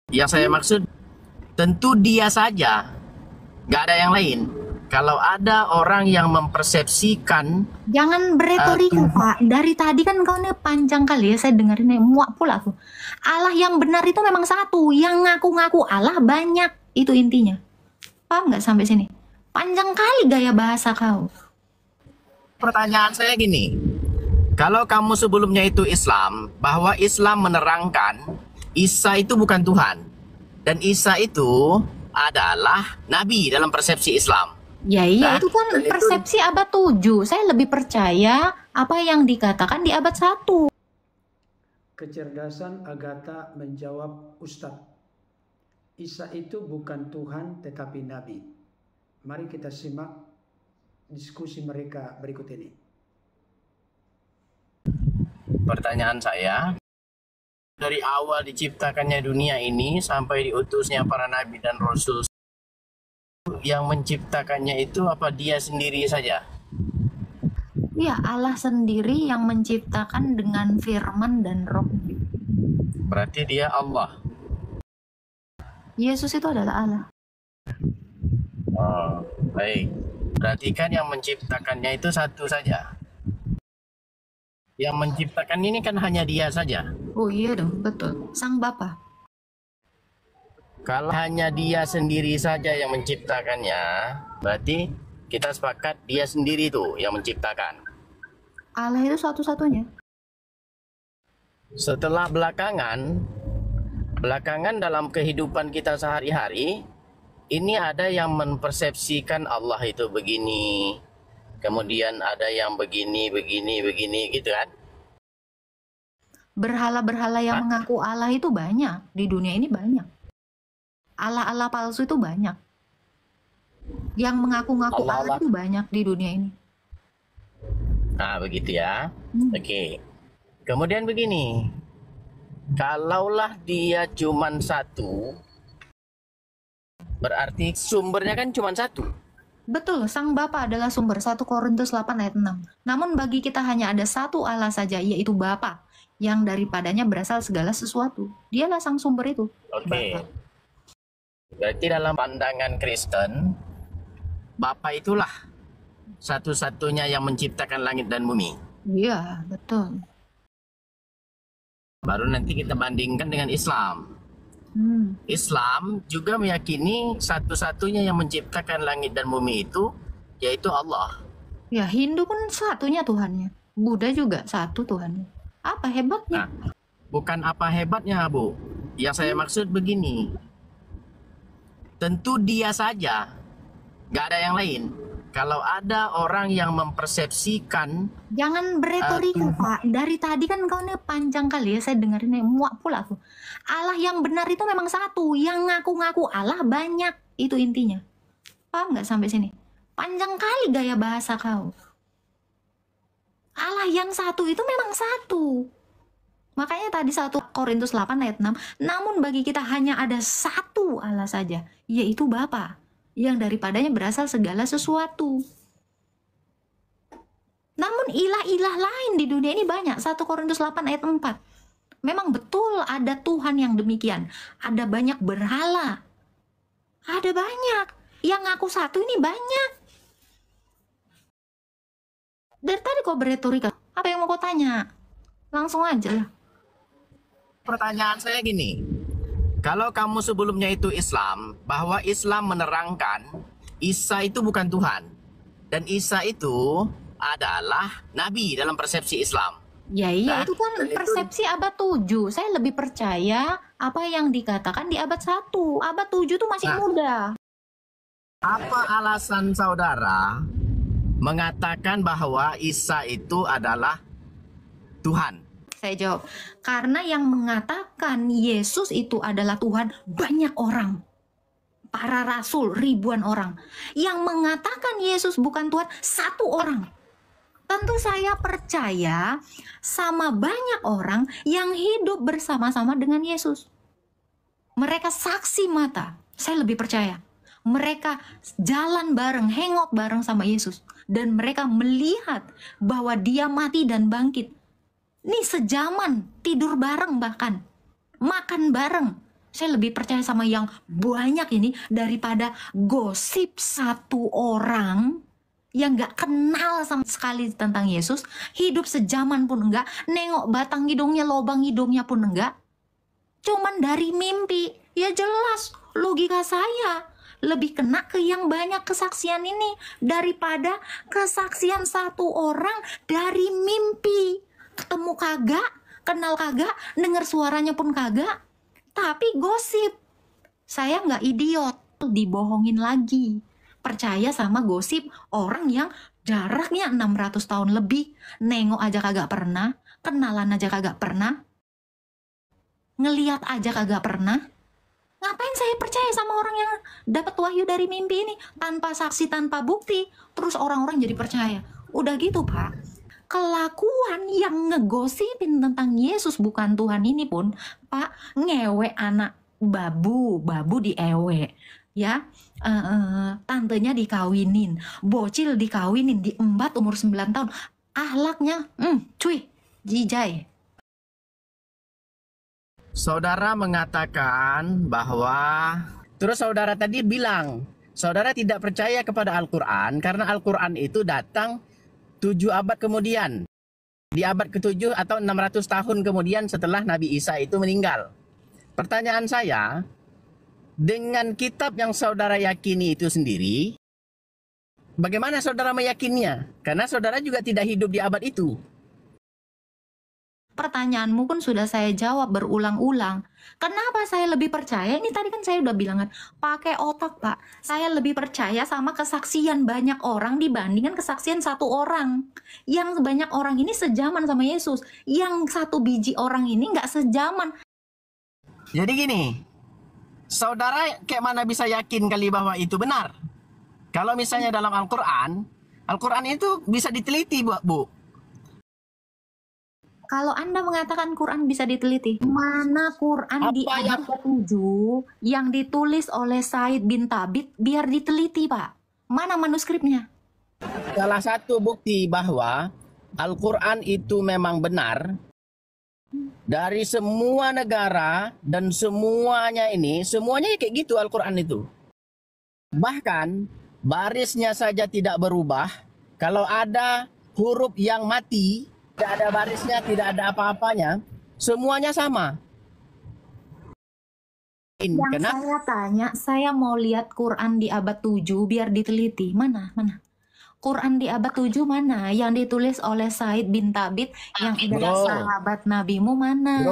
Yang saya maksud tentu dia saja, nggak ada yang lain. Kalau ada orang yang mempersepsikan Jangan beretorika, Tuhan, Pak. Dari tadi kan kau nih panjang kali ya, saya dengerin muak pula aku. Allah yang benar itu memang satu, yang ngaku-ngaku Allah banyak, itu intinya. Paham nggak sampai sini? Panjang kali gaya bahasa kau. pertanyaan saya gini, kalau kamu sebelumnya itu Islam, bahwa Islam menerangkan Isa itu bukan Tuhan, dan Isa itu adalah Nabi dalam persepsi Islam. Ya iya, Nah, itu kan dan itu persepsi abad 7. Saya lebih percaya apa yang dikatakan di abad 1. Kecerdasan Agatha menjawab, Ustadz, Isa itu bukan Tuhan tetapi Nabi. Mari kita simak diskusi mereka berikut ini. pertanyaan saya, dari awal diciptakannya dunia ini sampai diutusnya para nabi dan rasul, yang menciptakannya itu apa dia sendiri saja? Ya, Allah sendiri yang menciptakan dengan firman dan roh. Berarti dia Allah. Yesus itu adalah Allah. Oh, baik. Berarti kan yang menciptakannya itu satu saja. Yang menciptakan ini kan hanya dia saja. Oh iya dong, betul. Sang Bapa. Kalau hanya dia sendiri saja yang menciptakannya, berarti kita sepakat dia sendiri tuh yang menciptakan. Allah itu satu-satunya. Setelah belakangan dalam kehidupan kita sehari-hari, ini ada yang mempersepsikan Allah itu begini, kemudian ada yang begini gitu kan? Berhala-berhala yang mengaku Allah itu banyak. Di dunia ini banyak. Allah-Allah palsu itu banyak. Yang mengaku-ngaku Allah itu banyak di dunia ini. Nah, begitu ya. Oke. Kemudian begini, kalaulah dia cuman satu, berarti sumbernya kan cuman satu. Betul, Sang Bapa adalah sumber. 1 Korintus 8 ayat 6. Namun bagi kita hanya ada satu Allah saja, yaitu Bapa, yang daripadanya berasal segala sesuatu. Dialah sang sumber itu. Oke. Bapa. Berarti dalam pandangan Kristen, Bapa itulah satu-satunya yang menciptakan langit dan bumi. Iya, betul. Baru nanti kita bandingkan dengan Islam. Islam juga meyakini satu-satunya yang menciptakan langit dan bumi itu yaitu Allah. Ya, Hindu pun satunya Tuhannya. Buddha juga satu Tuhannya. Apa hebatnya? Nah, bukan apa hebatnya, Bu. Yang saya maksud begini. Tentu dia saja, nggak ada yang lain. Kalau ada orang yang mempersepsikan Jangan beretorika, Pak. Dari tadi kan kau nih panjang kali ya, saya dengerin muak pula aku. Allah yang benar itu memang satu, yang ngaku-ngaku Allah banyak, itu intinya. Paham nggak sampai sini? Panjang kali gaya bahasa kau. Allah yang satu itu memang satu. Makanya tadi 1 Korintus 8 ayat 6, namun bagi kita hanya ada satu Allah saja, yaitu Bapa, yang daripadanya berasal segala sesuatu. Namun ilah-ilah lain di dunia ini banyak. 1 Korintus 8 ayat 4. Memang betul ada Tuhan yang demikian. Ada banyak berhala. Ada banyak. Yang ngaku satu ini banyak. Dari tadi kau beretorika. Apa yang mau kau tanya? Langsung aja lah. pertanyaan saya gini, kalau kamu sebelumnya itu Islam, bahwa Islam menerangkan Isa itu bukan Tuhan, dan Isa itu adalah Nabi dalam persepsi Islam. Ya iya, Nah, itu kan dan itu- persepsi abad 7. Saya lebih percaya apa yang dikatakan di abad 1. Abad 7 tuh masih Nah. muda. Apa alasan saudara mengatakan bahwa Isa itu adalah Tuhan? Saya jawab, karena yang mengatakan Yesus itu adalah Tuhan banyak orang. Para rasul, ribuan orang. Yang mengatakan Yesus bukan Tuhan, satu orang. Tentu saya percaya sama banyak orang yang hidup bersama-sama dengan Yesus. Mereka saksi mata, saya lebih percaya. Mereka jalan bareng, hangout bareng sama Yesus. Dan mereka melihat bahwa dia mati dan bangkit. Nih sejaman, tidur bareng bahkan. Makan bareng. Saya lebih percaya sama yang banyak ini daripada gosip satu orang yang nggak kenal sama sekali tentang Yesus, hidup sejaman pun enggak, nengok batang hidungnya, lobang hidungnya pun enggak, cuman dari mimpi. Ya jelas, logika saya lebih kena ke yang banyak kesaksian ini daripada kesaksian satu orang dari mimpi. Ketemu kagak, kenal kagak, dengar suaranya pun kagak, tapi gosip. Saya nggak idiot, dibohongin lagi. Percaya sama gosip orang yang jaraknya 600 tahun lebih, nengok aja kagak pernah, kenalan aja kagak pernah, ngeliat aja kagak pernah. Ngapain saya percaya sama orang yang dapat wahyu dari mimpi ini tanpa saksi, tanpa bukti, terus orang-orang jadi percaya? Udah gitu, Pak. Kelakuan yang ngegosipin tentang Yesus bukan Tuhan ini pun, Pak, ngewe anak babu diewe, ya, tantenya dikawinin, bocil dikawinin, diembat umur 9 tahun, ahlaknya, cuy, jijai. Saudara mengatakan bahwa, terus saudara tadi bilang, saudara tidak percaya kepada Al-Quran karena Al-Quran itu datang 7 abad kemudian. Di abad ke-7 atau 600 tahun kemudian setelah Nabi Isa itu meninggal. Pertanyaan saya, dengan kitab yang saudara yakini itu sendiri, bagaimana saudara meyakinnya? Karena saudara juga tidak hidup di abad itu. Pertanyaanmu pun sudah saya jawab berulang-ulang. Kenapa saya lebih percaya? Ini tadi kan saya udah bilang kan, pakai otak, Pak. Saya lebih percaya sama kesaksian banyak orang dibandingkan kesaksian satu orang. Yang banyak orang ini sejaman sama Yesus. Yang satu biji orang ini nggak sejaman. Jadi gini, saudara kayak mana bisa yakin kali bahwa itu benar? Kalau misalnya dalam Al-Quran, Al-Quran itu bisa diteliti, Bu. Kalau Anda mengatakan Quran bisa diteliti, mana Quran di abad ke-7 yang ditulis oleh Said bin Thabit biar diteliti, Pak? Mana manuskripnya? Salah satu bukti bahwa Al-Quran itu memang benar dari semua negara dan semuanya kayak gitu Al-Quran itu. Bahkan barisnya saja tidak berubah. Kalau ada huruf yang mati, tidak ada barisnya, tidak ada apa-apanya, semuanya sama. Yang saya tanya, saya mau lihat Quran di abad 7 biar diteliti. Mana? Quran di abad 7 mana? Yang ditulis oleh Said bin Thabit yang adalah sahabat nabimu mana?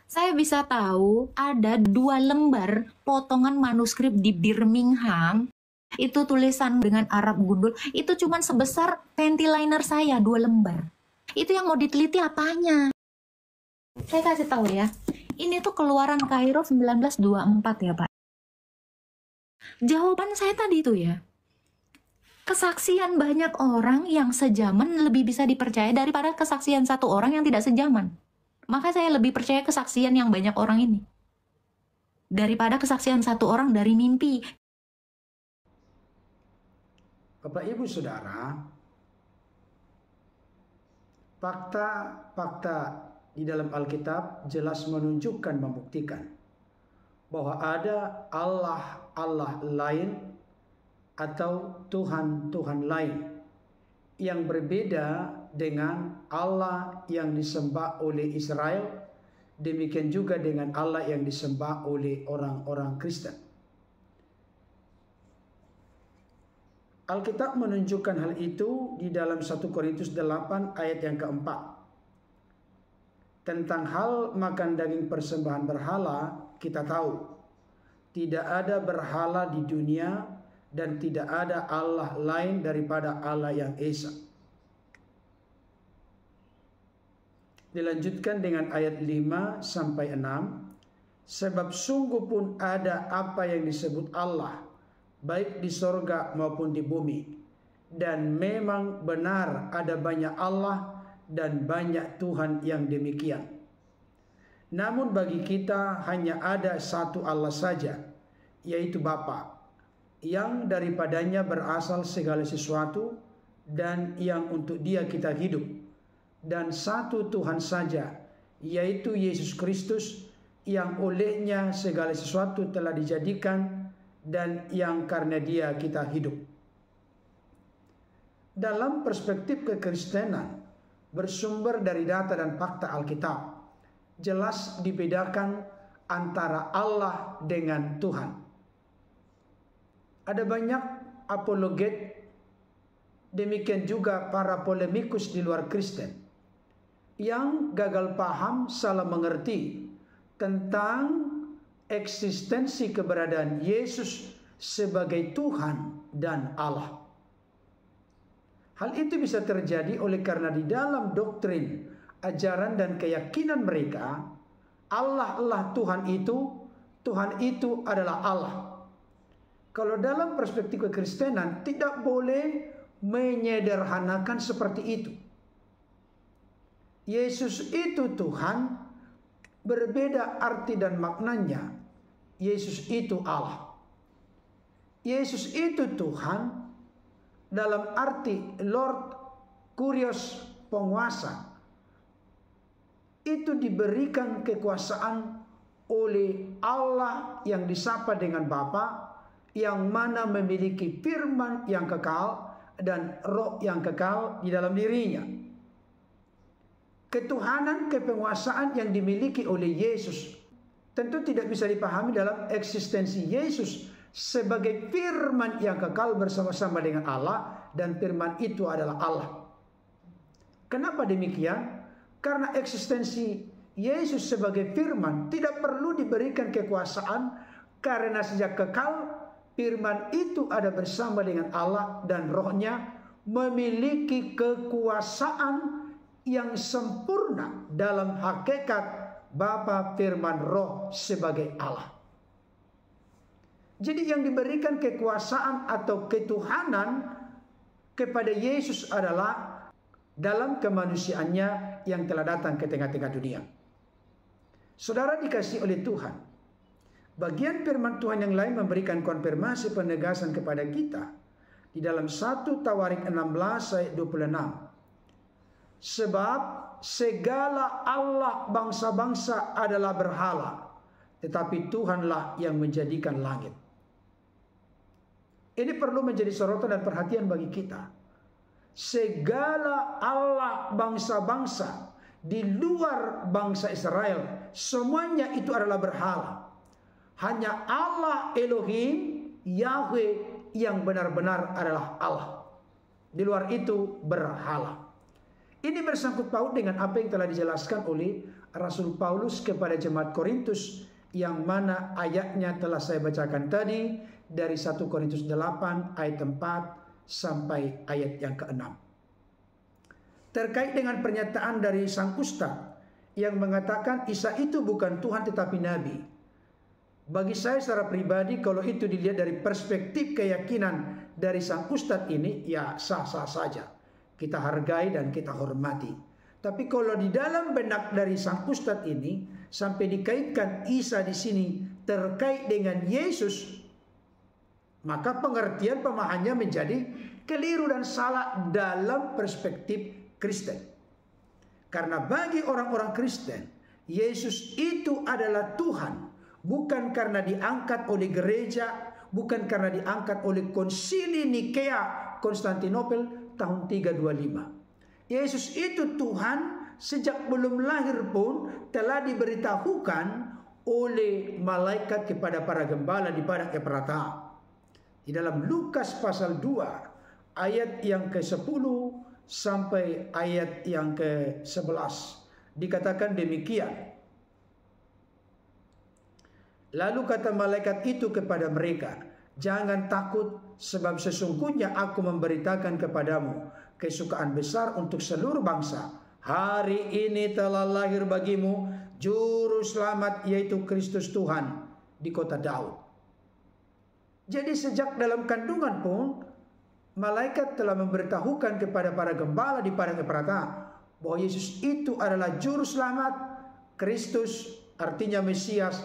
Saya bisa tahu ada 2 lembar potongan manuskrip di Birmingham. Itu tulisan dengan Arab gundul, itu cuman sebesar panty liner saya, 2 lembar. Itu yang mau diteliti apanya? Saya kasih tahu ya, ini tuh keluaran Kairo 1924 ya, Pak. Jawaban saya tadi itu ya, kesaksian banyak orang yang sejaman lebih bisa dipercaya daripada kesaksian satu orang yang tidak sejaman. Maka saya lebih percaya kesaksian yang banyak orang ini daripada kesaksian satu orang dari mimpi. Bapak Ibu Saudara, fakta-fakta di dalam Alkitab jelas menunjukkan, membuktikan bahwa ada Allah lain atau Tuhan lain yang berbeda dengan Allah yang disembah oleh Israel, demikian juga dengan Allah yang disembah oleh orang-orang Kristen. Alkitab menunjukkan hal itu di dalam 1 Korintus 8 ayat yang keempat. Tentang hal makan daging persembahan berhala, kita tahu tidak ada berhala di dunia dan tidak ada Allah lain daripada Allah yang Esa. Dilanjutkan dengan ayat 5 sampai 6. Sebab sungguh pun ada apa yang disebut Allah, baik di sorga maupun di bumi. Dan memang benar ada banyak Allah dan banyak Tuhan yang demikian. Namun bagi kita hanya ada satu Allah saja, yaitu Bapa, yang daripadanya berasal segala sesuatu dan yang untuk Dia kita hidup. Dan satu Tuhan saja, yaitu Yesus Kristus, yang olehnya segala sesuatu telah dijadikan dan yang karena dia kita hidup. Dalam perspektif kekristenan bersumber dari data dan fakta Alkitab, jelas dibedakan antara Allah dengan Tuhan. Ada banyak apologet, demikian juga para polemikus di luar Kristen yang gagal paham, salah mengerti tentang eksistensi keberadaan Yesus sebagai Tuhan dan Allah. Hal itu bisa terjadi oleh karena di dalam doktrin, ajaran dan keyakinan mereka, Allah Tuhan itu adalah Allah. Kalau dalam perspektif kekristenan tidak boleh menyederhanakan seperti itu. Yesus itu Tuhan, berbeda arti dan maknanya. Yesus itu Allah. Yesus itu Tuhan dalam arti Lord, Kurios, penguasa. Itu diberikan kekuasaan oleh Allah yang disapa dengan Bapa, yang mana memiliki firman yang kekal dan roh yang kekal di dalam dirinya. Ketuhanan, kepenguasaan yang dimiliki oleh Yesus tentu tidak bisa dipahami dalam eksistensi Yesus sebagai firman yang kekal bersama-sama dengan Allah, dan firman itu adalah Allah. Kenapa demikian? Karena eksistensi Yesus sebagai firman tidak perlu diberikan kekuasaan, karena sejak kekal firman itu ada bersama dengan Allah dan rohnya memiliki kekuasaan yang sempurna dalam hakikat Bapa, Firman, Roh sebagai Allah. Jadi yang diberikan kekuasaan atau ketuhanan kepada Yesus adalah dalam kemanusiaannya yang telah datang ke tengah-tengah dunia. Saudara dikasih oleh Tuhan, bagian firman Tuhan yang lain memberikan konfirmasi penegasan kepada kita di dalam 1 Tawarik 16 ayat 26. Sebab segala Allah bangsa-bangsa adalah berhala, tetapi Tuhanlah yang menjadikan langit. Ini perlu menjadi sorotan dan perhatian bagi kita. Segala Allah bangsa-bangsa di luar bangsa Israel, semuanya itu adalah berhala. Hanya Allah Elohim, Yahweh yang benar-benar adalah Allah. Di luar itu berhala. Ini bersangkut paut dengan apa yang telah dijelaskan oleh Rasul Paulus kepada jemaat Korintus, yang mana ayatnya telah saya bacakan tadi dari 1 Korintus 8 ayat 4 sampai ayat yang ke-6. Terkait dengan pernyataan dari sang ustaz yang mengatakan Isa itu bukan Tuhan tetapi Nabi. Bagi saya secara pribadi, kalau itu dilihat dari perspektif keyakinan dari sang ustaz ini, ya sah-sah saja. Kita hargai dan kita hormati. Tapi kalau di dalam benak dari sang ustaz ini sampai dikaitkan Isa di sini terkait dengan Yesus, maka pengertian pemahamannya menjadi keliru dan salah dalam perspektif Kristen. Karena bagi orang-orang Kristen, Yesus itu adalah Tuhan, bukan karena diangkat oleh gereja, bukan karena diangkat oleh konsili Nikea Konstantinopel tahun 325. Yesus itu Tuhan sejak belum lahir pun telah diberitahukan oleh malaikat kepada para gembala di padang Efrata. Di dalam Lukas pasal 2 ayat yang ke-10 sampai ayat yang ke-11 dikatakan demikian. Lalu kata malaikat itu kepada mereka, jangan takut, sebab sesungguhnya aku memberitakan kepadamu kesukaan besar untuk seluruh bangsa. Hari ini telah lahir bagimu juru selamat, yaitu Kristus Tuhan di kota Daud. Jadi sejak dalam kandungan pun malaikat telah memberitahukan kepada para gembala di padang Efrata bahwa Yesus itu adalah juru selamat, Kristus artinya Mesias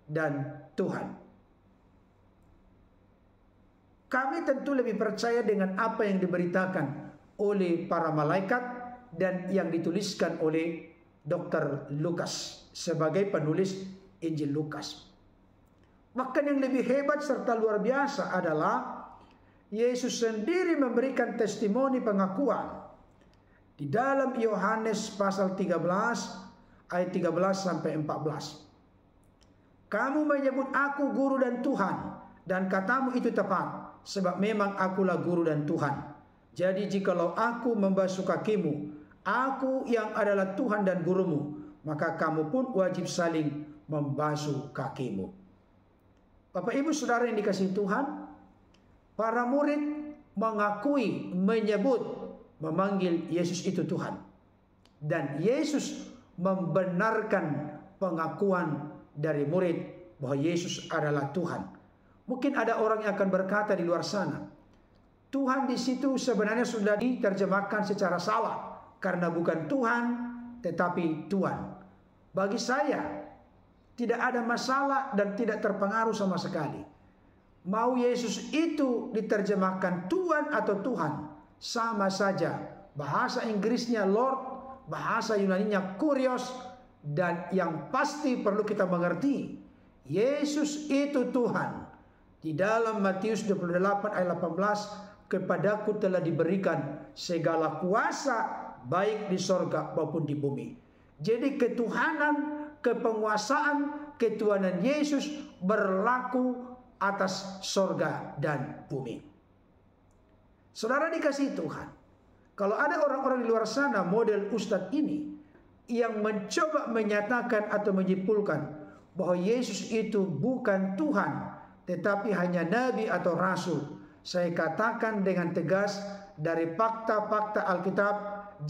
dan Tuhan. Kami tentu lebih percaya dengan apa yang diberitakan oleh para malaikat dan yang dituliskan oleh Dr. Lukas sebagai penulis Injil Lukas. Bahkan yang lebih hebat serta luar biasa adalah Yesus sendiri memberikan testimoni pengakuan di dalam Yohanes pasal 13 ayat 13 sampai 14. Kamu menyebut aku guru dan Tuhan, dan katamu itu tepat, sebab memang akulah guru dan Tuhan. Jadi jikalau aku membasuh kakimu, aku yang adalah Tuhan dan gurumu, maka kamu pun wajib saling membasuh kakimu. Bapak Ibu Saudara yang dikasihi Tuhan, para murid mengakui, menyebut, memanggil Yesus itu Tuhan. Dan Yesus membenarkan pengakuan dari murid bahwa Yesus adalah Tuhan. Mungkin ada orang yang akan berkata di luar sana, Tuhan di situ sebenarnya sudah diterjemahkan secara salah, karena bukan Tuhan tetapi Tuhan. Bagi saya tidak ada masalah dan tidak terpengaruh sama sekali. Mau Yesus itu diterjemahkan Tuhan atau Tuhan, sama saja. Bahasa Inggrisnya Lord, bahasa Yunaninya Kurios, dan yang pasti perlu kita mengerti, Yesus itu Tuhan. Di dalam Matius 28 ayat 18, kepadaku telah diberikan segala kuasa baik di sorga maupun di bumi. Jadi ketuhanan, kepenguasaan, ketuhanan Yesus berlaku atas sorga dan bumi. Saudara dikasihi Tuhan, kalau ada orang-orang di luar sana model Ustadz ini yang mencoba menyatakan atau menyimpulkan bahwa Yesus itu bukan Tuhan tetapi hanya nabi atau rasul, saya katakan dengan tegas dari fakta-fakta Alkitab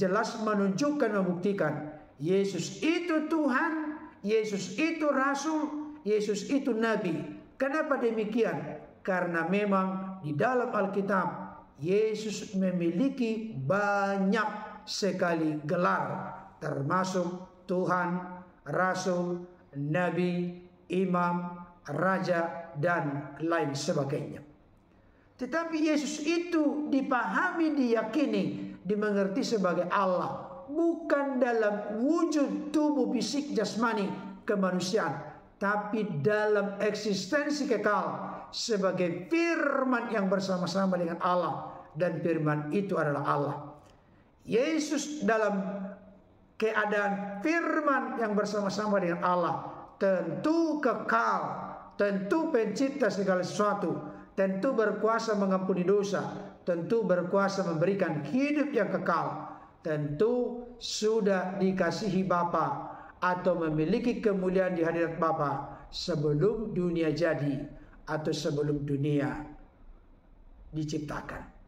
jelas menunjukkan, membuktikan Yesus itu Tuhan, Yesus itu rasul, Yesus itu nabi. Kenapa demikian? Karena memang di dalam Alkitab Yesus memiliki banyak sekali gelar, termasuk Tuhan, rasul, nabi, imam, raja, dan lain sebagainya. Tetapi Yesus itu dipahami, diyakini, dimengerti sebagai Allah, bukan dalam wujud tubuh fisik jasmani kemanusiaan, tapi dalam eksistensi kekal sebagai firman yang bersama-sama dengan Allah, dan firman itu adalah Allah. Yesus dalam keadaan firman yang bersama-sama dengan Allah tentu kekal, tentu pencipta segala sesuatu, tentu berkuasa mengampuni dosa, tentu berkuasa memberikan hidup yang kekal, tentu sudah dikasihi Bapa atau memiliki kemuliaan di hadirat Bapa sebelum dunia jadi atau sebelum dunia diciptakan.